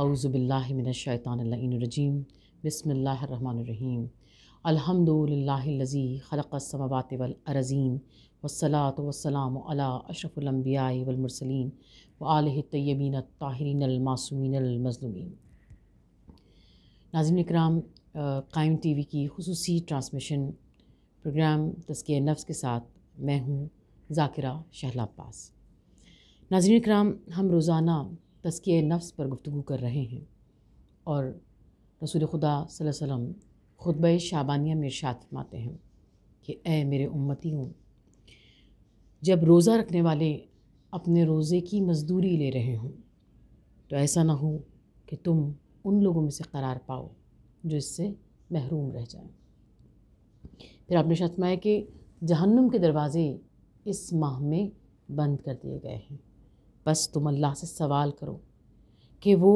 اعوذ باللہ من الشیطان اللعین الرجیم بسم اللہ الرحمن الرحیم الحمد للہ الذی خلق السماوات والارضین والصلاة والسلام علی اشرف الانبیاء والمرسلین وآلہ الطیبین الطاہرین المعصومین المظلومین۔ ناظرین اکرام، قائم ٹی وی کی خصوصی ٹرانسمیشن پروگرام تزکیہ نفس کے ساتھ میں ہوں ذاکرہ شہلا عباس۔ ناظرین اکرام، ہم روزانہ تزکیہ نفس پر گفتگو کر رہے ہیں، اور رسول خدا صلی اللہ علیہ وسلم خطبہ شعبانیہ میں ارشاد فرماتے ہیں کہ اے میرے امتیوں، جب روزہ رکھنے والے اپنے روزے کی مزدوری لے رہے ہوں تو ایسا نہ ہو کہ تم ان لوگوں میں سے قرار پاؤ جو اس سے محروم رہ جائیں۔ پھر آپ نے ارشاد فرمایا کہ جہنم کے دروازے اس ماہ میں بند کر دیے گئے ہیں، بس تم اللہ سے سوال کرو کہ وہ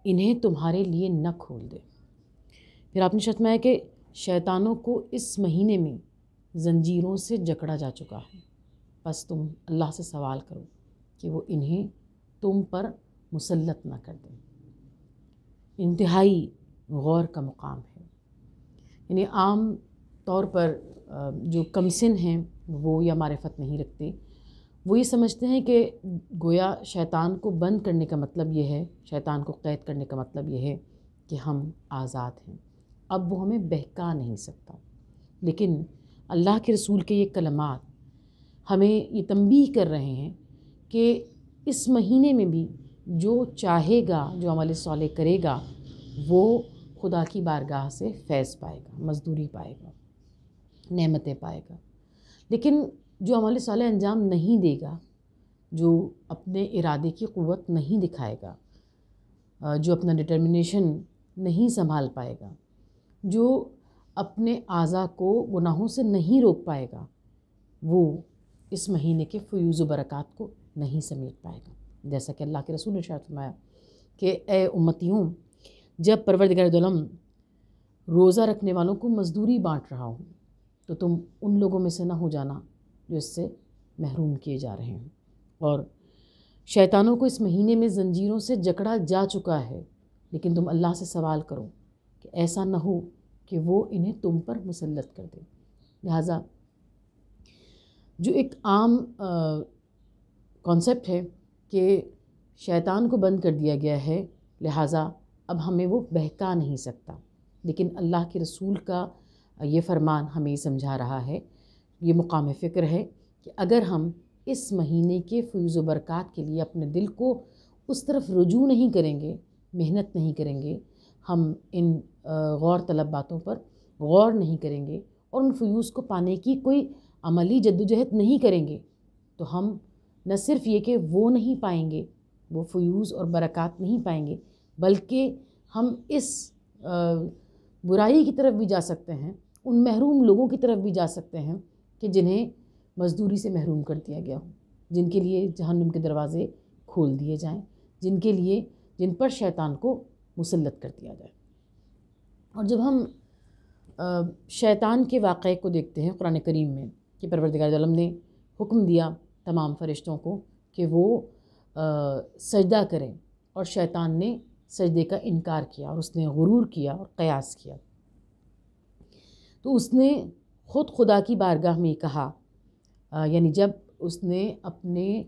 انہیں تمہارے لیے نہ کھول دے۔ پھر آپ نے ارشاد فرمایا کہ شیطانوں کو اس مہینے میں زنجیروں سے جکڑا جا چکا ہے، بس تم اللہ سے سوال کرو کہ وہ انہیں تم پر مسلط نہ کر دیں۔ انتہائی غور کا مقام ہے، یعنی عام طور پر جو کمسن ہیں وہ یا معرفت نہیں رکھتے، وہ یہ سمجھتے ہیں کہ گویا شیطان کو بند کرنے کا مطلب یہ ہے، شیطان کو قید کرنے کا مطلب یہ ہے کہ ہم آزاد ہیں، اب وہ ہمیں بہکا نہیں سکتا۔ لیکن اللہ کے رسول کے یہ کلمات ہمیں یہ تنبیہ کر رہے ہیں کہ اس مہینے میں بھی جو چاہے گا، جو عمل صالح کرے گا، وہ خدا کی بارگاہ سے فیض پائے گا، مزدوری پائے گا، نعمتیں پائے گا۔ لیکن جو عمل صالح انجام نہیں دے گا، جو اپنے ارادے کی قوت نہیں دکھائے گا، جو اپنا ڈٹرمنیشن نہیں سنبھال پائے گا، جو اپنے اعضاء کو گناہوں سے نہیں روک پائے گا، وہ اس مہینے کے فیوز و برکات کو نہیں سمیٹ پائے گا۔ جیسا کہ اللہ کے رسول نے ارشاد فرمایا کہ اے امتیوں، جب پروردگار عالم روزہ رکھنے والوں کو مزدوری بانٹ رہا ہو تو تم ان لوگوں میں سے نہ ہو جانا جو اس سے محروم کیے جا رہے ہیں۔ اور شیطانوں کو اس مہینے میں زنجیروں سے جکڑا جا چکا ہے، لیکن تم اللہ سے سوال کرو کہ ایسا نہ ہو کہ وہ انہیں تم پر مسلط کر دے۔ لہٰذا جو ایک عام کانسیپٹ ہے کہ شیطان کو بند کر دیا گیا ہے، لہٰذا اب ہمیں وہ بہکا نہیں سکتا، لیکن اللہ کے رسول کا یہ فرمان ہمیں سمجھا رہا ہے، یہ مقام فکر ہے کہ اگر ہم اس مہینے کے فیوز و برکات کے لیے اپنے دل کو اس طرف رجوع نہیں کریں گے، محنت نہیں کریں گے، ہم ان غور طلب باتوں پر غور نہیں کریں گے اور ان فیوز کو پانے کی کوئی عملی جدوجہد نہیں کریں گے، تو ہم نہ صرف یہ کہ وہ نہیں پائیں گے، وہ فیوز اور برکات نہیں پائیں گے، بلکہ ہم اس برائی کی طرف بھی جا سکتے ہیں، ان محروم لوگوں کی طرف بھی جا سکتے ہیں کہ جنہیں مزدوری سے محروم کر دیا گیا ہو، جن کے لیے جہنم کے دروازے کھول دیے جائیں، جن پر شیطان کو مسلط کر دیا جائے۔ اور جب ہم شیطان کے واقعے کو دیکھتے ہیں قرآن کریم میں کہ پروردگار عالم نے حکم دیا تمام فرشتوں کو کہ وہ سجدہ کریں، اور شیطان نے سجدے کا انکار کیا اور اس نے غرور کیا اور قیاس کیا، تو اس نے خود خدا کی بارگاہ میں کہا، یعنی جب اس نے اپنے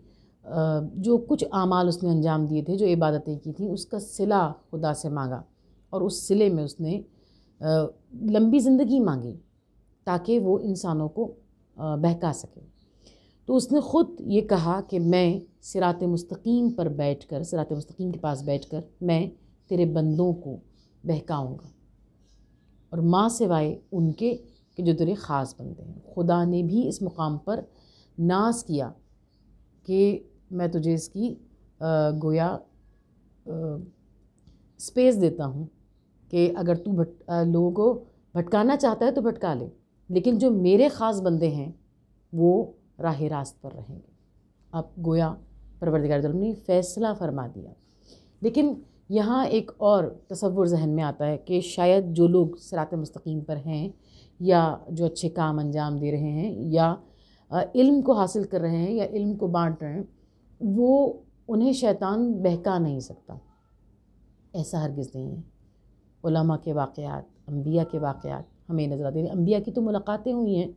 جو کچھ اعمال اس نے انجام دیے تھے، جو عبادتیں کی تھیں، اس کا صلہ خدا سے مانگا، اور اس صلے میں اس نے لمبی زندگی مانگی تاکہ وہ انسانوں کو بہکا سکے۔ تو اس نے خود یہ کہا کہ میں صراط مستقیم پر بیٹھ کر، صراط مستقیم کے پاس بیٹھ کر میں تیرے بندوں کو بہکاؤں گا، اور ماں سوائے ان کے کہ جو تیرے خاص بندے ہیں۔ خدا نے بھی اس مقام پر ناز کیا کہ میں تجھے اس کی گویا اسپیس دیتا ہوں کہ اگر تو لوگوں کو بھٹکانا چاہتا ہے تو بھٹکا لے، لیکن جو میرے خاص بندے ہیں وہ راہ راست پر رہیں گے۔ اب گویا پروردگار عالم نے فیصلہ فرما دیا، لیکن یہاں ایک اور تصور ذہن میں آتا ہے کہ شاید جو لوگ صراط مستقیم پر ہیں، یا جو اچھے کام انجام دے رہے ہیں، یا علم کو حاصل کر رہے ہیں، یا علم کو بانٹ رہے ہیں، وہ انہیں شیطان بہکا نہیں سکتا، ایسا ہرگز نہیں ہے۔ علماء کے واقعات، انبیاء کے واقعات ہمیں نظر آتے ہیں۔ انبیاء کی تو ملاقاتیں ہوئی ہیں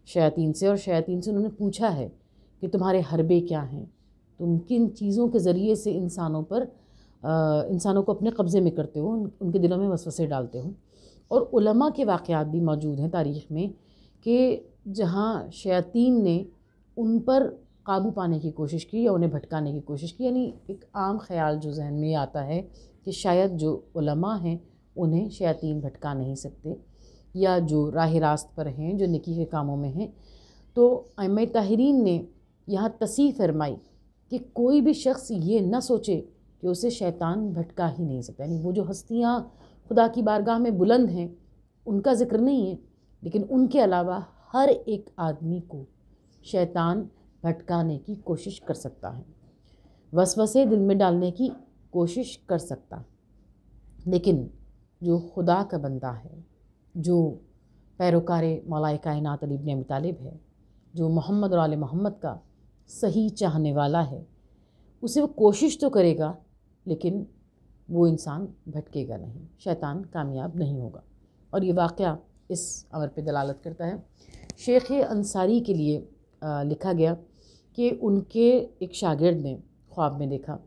شیاطین سے، اور شیاطین سے انہوں نے پوچھا ہے کہ تمہارے حربے کیا ہیں، تم کن چیزوں کے ذریعے سے انسانوں کو اپنے قبضے میں کرتے ہو، ان کے دلوں میں وسوسے ڈالتے ہو۔ اور علماء کے واقعات بھی موجود ہیں تاریخ میں کہ جہاں شیاطین نے ان پر قابو پانے کی کوشش کی یا انہیں بھٹکانے کی کوشش کی۔ یعنی ایک عام خیال جو ذہن میں آتا ہے کہ شاید جو علماء ہیں انہیں شیاطین بھٹکا نہیں سکتے، یا جو راہ راست پر ہیں، جو نیکی کے کاموں میں ہیں۔ تو ائمہ طاہرین نے یہاں تصحیح فرمائی کہ کوئی بھی شخص یہ نہ سوچے کہ اسے شیطان بھٹکا ہی نہیں سکتا۔ یعنی وہ جو ہستیاں خدا کی بارگاہ میں بلند ہیں ان کا ذکر نہیں ہے، لیکن ان کے علاوہ ہر ایک آدمی کو شیطان بھٹکانے کی کوشش کر سکتا ہے، وسوسے دل میں ڈالنے کی کوشش کر سکتا ہے۔ لیکن جو خدا کا بندہ ہے، جو پیروکار مولا کائنات علی بن ابی طالب ہے، جو محمد اور آل محمد کا صحیح چاہنے والا ہے، اسے وہ کوشش تو کرے گا لیکن وہ انسان بھٹکے گا نہیں، شیطان کامیاب نہیں ہوگا۔ اور یہ واقعہ اس امر پہ دلالت کرتا ہے۔ شیخ انصاری کے لیے لکھا گیا کہ ان کے ایک شاگرد نے خواب میں دیکھا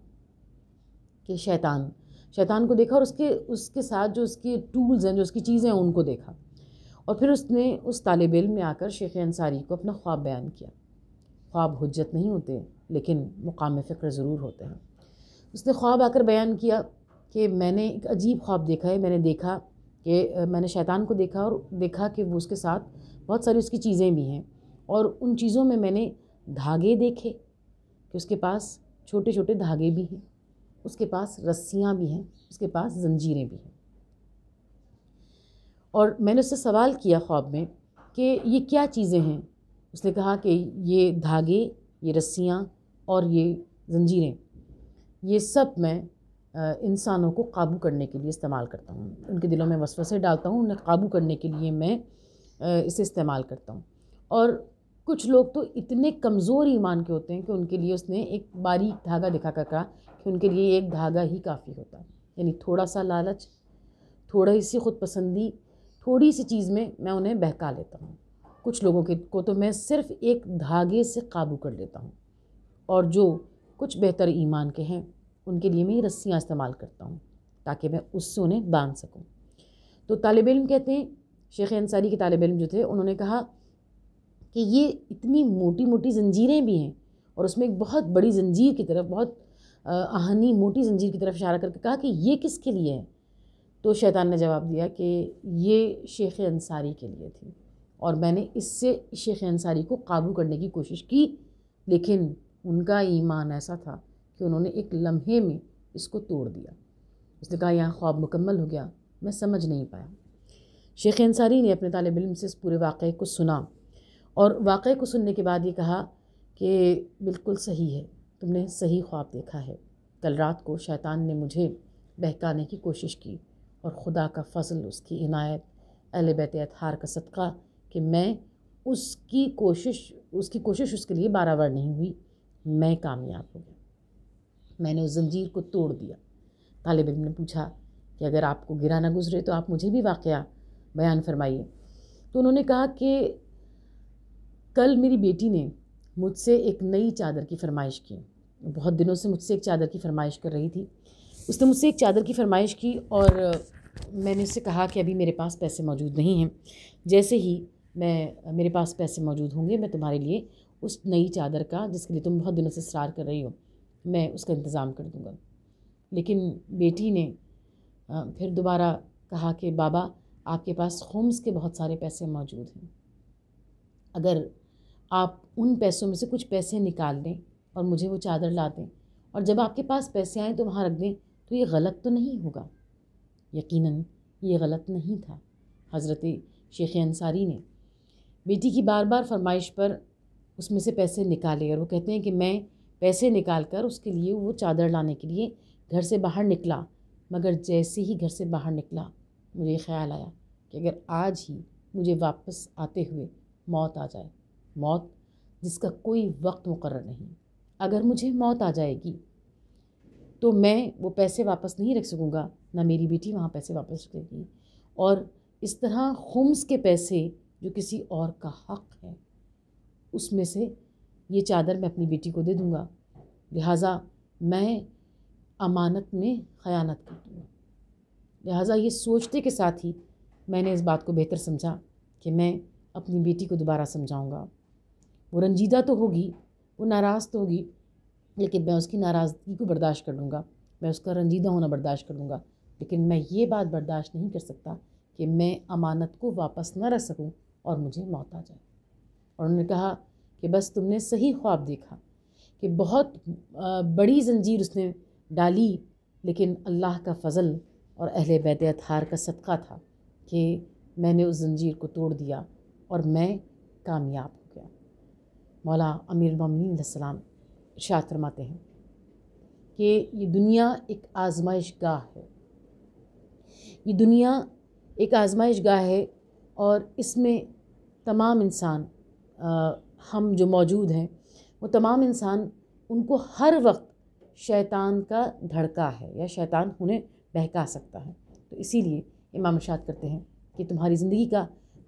کہ شیطان کو دیکھا، اور اس کے ساتھ جو اس کے ٹولز ہیں، جو اس کی چیزیں ہیں، ان کو دیکھا۔ اور پھر اس نے اس طالب علم میں آ کر شیخ انصاری کو اپنا خواب بیان کیا۔ خواب حجت نہیں ہوتے لیکن مقام فکر ضرور ہوتے ہیں۔ اس نے خواب آ کر بیان کیا کہ میں نے ایک عجیب خواب دیکھا ہے، میں نے دیکھا کہ میں نے شیطان کو دیکھا، اور دیکھا کہ وہ اس کے ساتھ بہت ساری اس کی چیزیں بھی ہیں، اور ان چیزوں میں نے دھاگے دیکھے کہ اس کے پاس چھوٹے چھوٹے دھاگے بھی ہیں، اس کے پاس رسیاں بھی ہیں، اس کے پاس زنجیریں بھی ہیں۔ اور میں نے اس سے سوال کیا خواب میں کہ یہ کیا چیزیں ہیں؟ اس نے کہا کہ یہ دھاگے، یہ رسیاں اور یہ زنجیریں، یہ سب میں انسانوں کو قابو کرنے کے لیے استعمال کرتا ہوں، ان کے دلوں میں وسوسے ڈالتا ہوں، انہیں قابو کرنے کے لیے میں اسے استعمال کرتا ہوں۔ اور کچھ لوگ تو اتنے کمزور ایمان کے ہوتے ہیں کہ ان کے لیے اس نے ایک باریک دھاگا دکھا کر کہا کہ ان کے لیے ایک دھاگا ہی کافی ہوتا ہے۔ یعنی تھوڑا سا لالچ، تھوڑا سی خود پسندی، تھوڑی سی چیز میں انہیں بہکا لیتا ہوں۔ کچھ لوگوں کو تو میں صرف ایک دھاگے سے قابو کر لیتا ہوں، اور جو کچھ بہتر ایمان کے ہیں ان کے لیے میں یہ رسیاں استعمال کرتا ہوں تاکہ میں اس سے انہیں باندھ سکوں۔ تو طالب علم کہتے ہیں، شیخ انصاری کے طالب علم جو تھے، انہوں نے کہا کہ یہ اتنی موٹی موٹی زنجیریں بھی ہیں، اور اس میں ایک بہت بڑی زنجیر کی طرف، بہت آہنی موٹی زنجیر کی طرف اشارہ کر کے کہا کہ یہ کس کے لیے ہے؟ تو شیطان نے جواب دیا کہ یہ شیخ انصاری کے لیے تھی، اور میں نے اس سے شیخ انصاری کو قابو کرنے کی کوشش کی، لیکن ان کا ایمان ایسا تھا کہ انہوں نے ایک لمحے میں اس کو توڑ دیا۔ اس نے کہا یہاں خواب مکمل ہو گیا، میں سمجھ نہیں پایا۔ شیخ انصاری نے اپنے طالب علم سے اس پورے واقعے کو سنا، اور واقعے کو سننے کے بعد یہ کہا کہ بالکل صحیح ہے، تم نے صحیح خواب دیکھا ہے۔ کل رات کو شیطان نے مجھے بہکانے کی کوشش کی، اور خدا کا فضل، اس کی عنایت، اہل بیت اطہار کا صدقہ کہ میں اس کی کوشش اس کے لیے بارآور نہیں ہوئی، میں کامیاب ہو گیا، میں نے اس زنجیر کو توڑ دیا۔ طالب علم نے پوچھا کہ اگر آپ کو گرا نہ گزرے تو آپ مجھے بھی واقعہ بیان فرمائیے۔ تو انہوں نے کہا کہ کل میری بیٹی نے مجھ سے ایک نئی چادر کی فرمائش کی، بہت دنوں سے مجھ سے ایک چادر کی فرمائش کر رہی تھی۔ اس نے مجھ سے ایک چادر کی فرمائش کی، اور میں نے اس سے کہا کہ ابھی میرے پاس پیسے موجود نہیں ہیں، جیسے ہی میرے پاس پیسے موجود ہوں گے میں تمہارے لیے اس نئی چادر کا، جس کے لیے تم بہت دنوں سے اصرار کر رہی ہو، میں اس کا انتظام کر دوں گا۔ لیکن بیٹی نے پھر دوبارہ کہا کہ بابا آپ کے پاس خمس کے بہت سارے پیسے موجود ہیں، اگر آپ ان پیسوں میں سے کچھ پیسے نکال لیں اور مجھے وہ چادر لا دیں، اور جب آپ کے پاس پیسے آئیں تو وہاں رکھ دیں، تو یہ غلط تو نہیں ہوگا؟ یقیناً یہ غلط نہیں تھا۔ حضرت شیخ انصاری نے بیٹی کی بار بار فرمائش پر اس میں سے پیسے نکالے، اور وہ کہتے ہیں کہ میں پیسے نکال کر اس کے لیے وہ چادر لانے کے لیے گھر سے باہر نکلا، مگر جیسے ہی گھر سے باہر نکلا مجھے خیال آیا کہ اگر آج ہی مجھے واپس آتے ہوئے موت آ جائے، موت جس کا کوئی وقت مقرر نہیں، اگر مجھے موت آ جائے گی تو میں وہ پیسے واپس نہیں رکھ سکوں گا، نہ میری بیٹی وہاں پیسے واپس رکھے گی، اور اس طرح خمس کے پیسے جو کسی اور کا حق ہے اس میں سے یہ چادر میں اپنی بیٹی کو دے دوں گا، لہٰذا میں امانت میں خیانت کر دوں گا۔ لہٰذا یہ سوچتے کے ساتھ ہی میں نے اس بات کو بہتر سمجھا کہ میں اپنی بیٹی کو دوبارہ سمجھاؤں گا۔ وہ رنجیدہ تو ہوگی، وہ ناراض تو ہوگی، لیکن میں اس کی ناراضگی کو برداشت کر لوں گا، میں اس کا رنجیدہ ہونا برداشت کر لوں گا، لیکن میں یہ بات برداشت نہیں کر سکتا کہ میں امانت کو واپس نہ رکھ سکوں اور مجھے موت آ جائے۔ اور انہوں نے کہا کہ بس تم نے صحیح خواب دیکھا، کہ بہت بڑی زنجیر اس نے ڈالی، لیکن اللہ کا فضل اور اہل بیت اطہار کا صدقہ تھا کہ میں نے اس زنجیر کو توڑ دیا اور میں کامیاب ہو گیا۔ مولا امیر المومنین علیہ السلام ارشاد فرماتے ہیں کہ یہ دنیا ایک آزمائش گاہ ہے، یہ دنیا ایک آزمائش گاہ ہے، اور اس میں تمام انسان ہم جو موجود ہیں وہ تمام انسان ان کو ہر وقت شیطان کا دھڑکا ہے یا شیطان انہیں بہکا سکتا ہے۔ تو اسی لیے امام ارشاد کرتے ہیں کہ تمہاری زندگی کا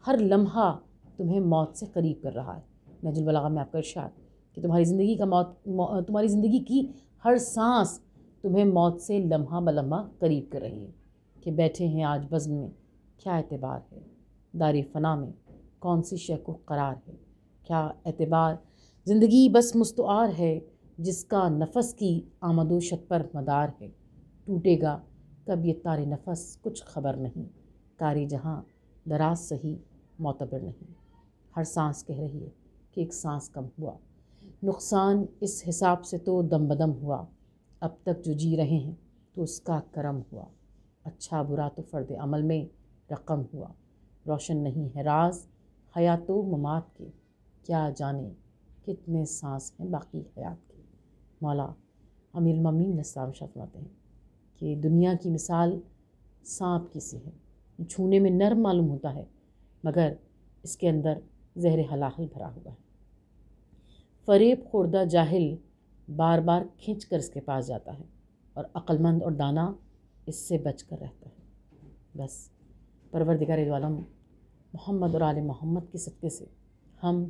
ہر لمحہ تمہیں موت سے قریب کر رہا ہے۔ نہج البلاغہ میں آپ کا ارشاد کہ تمہاری زندگی کی ہر سانس تمہیں موت سے لمحہ بلمحہ قریب کر رہی ہے، کہ بیٹھے ہیں آج بزم میں کیا اعتبار ہے، دار فنا میں کون سی شے کو قرار ہے، کیا اعتبار زندگی بس مستعار ہے، جس کا نفس کی آمد و شد پر مدار ہے، ٹوٹے گا کب یہ تار نفس کچھ خبر نہیں، کاری جہاں دراز سہی معتبر نہیں، ہر سانس کہہ رہی ہے کہ ایک سانس کم ہوا، نقصان اس حساب سے تو دم بدم ہوا، اب تک جو جی رہے ہیں تو اس کا کرم ہوا، اچھا برا تو فرد عمل میں رقم ہوا، روشن نہیں ہے راز حیات و ممات کے، کیا جانے کتنے سانس ہیں باقی حیات کے۔ مولا امیر المومنین علیہ السلام فرماتے ہیں کہ دنیا کی مثال سانپ کی سی ہے، چھونے میں نرم معلوم ہوتا ہے مگر اس کے اندر زہر ہلاہل بھرا ہوا ہے۔ فریب خوردہ جاہل بار بار کھنچ کر اس کے پاس جاتا ہے، اور عقل مند اور دانا اس سے بچ کر رہتا ہے۔ بس پروردگار عالم محمد اور آل محمد کے صدقے سے ہم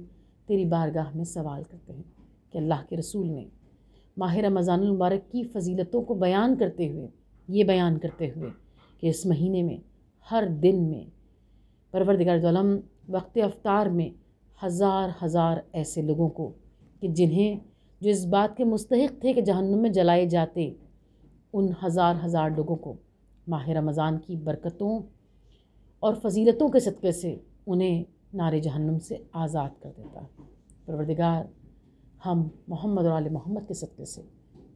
تیری بارگاہ میں سوال کرتے ہیں کہ اللہ کے رسول نے ماہ رمضان المبارک کی فضیلتوں کو بیان کرتے ہوئے کہ اس مہینے میں ہر دن میں پروردگار عالم وقت افطار میں ہزار ایسے لوگوں کو کہ جو اس بات کے مستحق تھے کہ جہنم میں جلائے جاتے، ان ہزار لوگوں کو ماہ رمضان کی برکتوں اور فضیلتوں کے صدقے سے انہیں نار جہنم سے آزاد کر دیتا ہے۔ پروردگار ہم محمد اور آل محمد کے صدقے سے،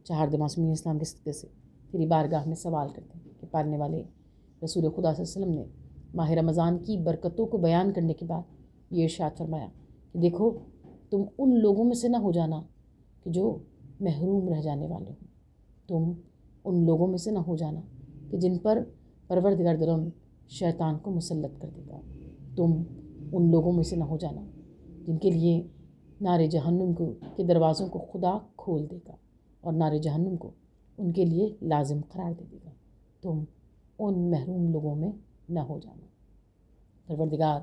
چہارد معصومین اسلام کے صدقے سے تیری بارگاہ میں سوال کرتے ہیں کہ پالنے والے رسول خدا صلی اللہ علیہ وسلم نے ماہ رمضان کی برکتوں کو بیان کرنے کے بعد یہ ارشاد فرمایا کہ دیکھو تم ان لوگوں میں سے نہ ہو جانا کہ جو محروم رہ جانے والے ہوں، تم ان لوگوں میں سے نہ ہو جانا کہ جن پر پروردگار عالم شیطان کو مسلط کر دے گا، تم ان لوگوں میں سے نہ ہو جانا جن کے لیے نار جہنم کے دروازوں کو خدا کھول دے گا اور نار جہنم کو ان کے لیے لازم قرار دے گا، تم ان محروم لوگوں میں نہ ہو جانا۔ پروردگار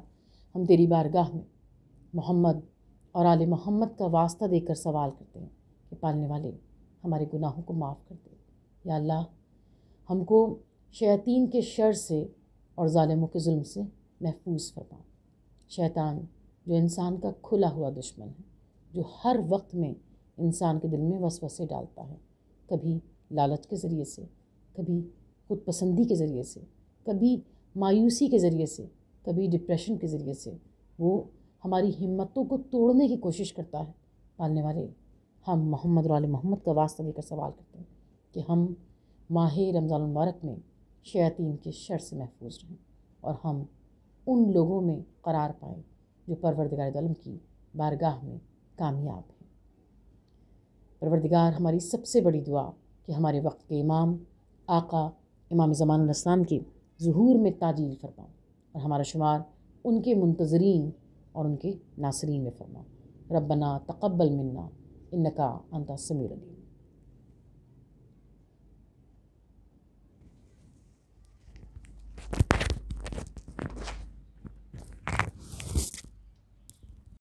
ہم تیری بارگاہ میں محمد اور آل محمد کا واسطہ دے کر سوال کرتے ہیں کہ پالنے والے ہمارے گناہوں کو معاف کر دے، یا اللہ ہم کو شیاطین کے شر سے اور ظالموں کے ظلم سے محفوظ فرما۔ شیطان جو انسان کا کھلا ہوا دشمن ہے، جو ہر وقت میں انسان کے دل میں وسوسے ڈالتا ہے، کبھی لالچ کے ذریعے سے، کبھی خود پسندی کے ذریعے سے، کبھی مایوسی کے ذریعے سے، کبھی ڈپریشن کے ذریعے سے وہ ہماری ہمتوں کو توڑنے کی کوشش کرتا ہے۔ پالنے والے ہم محمد اور آل محمد کا واسطہ دے کر سوال کرتے ہیں کہ ہم ماہ رمضان المبارک میں شیاطین کے شر سے محفوظ رہیں اور ہم ان لوگوں میں قرار پائیں جو پروردگار عالم کی بارگاہ میں کامیاب ہیں۔ پروردگار ہماری سب سے بڑی دعا کہ ہمارے وقت کے امام آقا امام زمان علیہ السلام کے ظہور میں تعجیل فرما اور ہمارا شمار ان کے منتظرین اور ان کے ناصرین میں فرما۔ ربنا تقبل منا انکا انت السمیع العلیم۔